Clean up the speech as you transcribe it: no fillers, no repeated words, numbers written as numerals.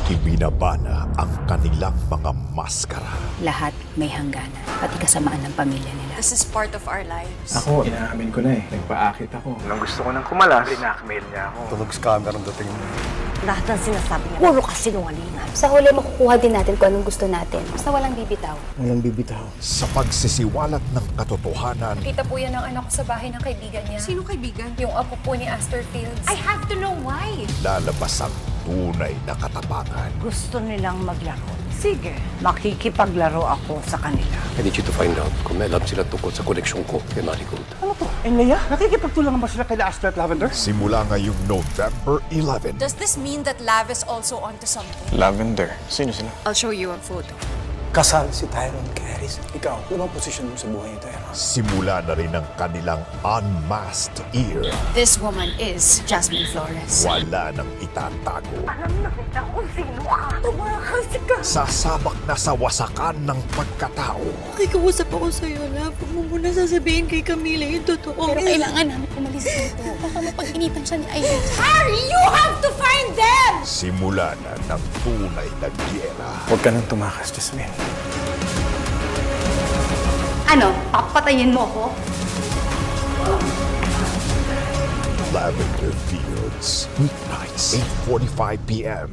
Ibinabana ang kanilang mga maskara. Lahat may hangganan, pati kasamaan ng pamilya nila. This is part of our lives. Ako, inaamin ko na eh. Nagpaakit ako. Nang gusto ko nang kumalas, blackmail niya ako. Tunog scammer ang dating mo. Lahat ng sinasabi niya, puro kasinungalingan. Sa huli, makukuha din natin kung anong gusto natin. Basta walang bibitaw. Walang bibitaw. Sa pagsisiwalat ng katotohanan, Kita po yan ng anak ko sa bahay ng kaibigan niya. Sino kaibigan? Yung apo po ni Astor Fields. I have to know why. lalabas ang tunay na katapangan. Gusto nilang maglaro. Sige, makikipaglaro ako sa kanila. I need you to find out kung may alam sila tungkol sa koneksyon ko kay Marigold. Ano to? Leia, nakikipagtulungan ba sila kay Astor at Lavender? Simula ngayong November 11, Does this mean that Lav is also onto something? Lavender. Sino sila? I'll show you a photo. Kasal si Tyrone Caris. Ikaw, ano bang posisyon mo sa buhay ni Tyrone? simula na rin ang kanilang unmasked ear. This woman is Jasmine Flores. Wala nang itatago. Alam na kita kung sino ka. Tumakas ka. Sasabak na sa wasakan ng pagkatao. Nakikiusap ako sa'yo, love. Huwag mo muna sasabihin kay Camila yung totoo. Pero kailangan namin umalis dito. Baka mapag-initan siya ni Irene. Harry, you have to find them! Simula na ng tunay na gyera. Huwag ka nang tumakas, Jasmine. Ano? Papatayin mo ko? Lavender Fields. Weeknights, 8:45 p.m.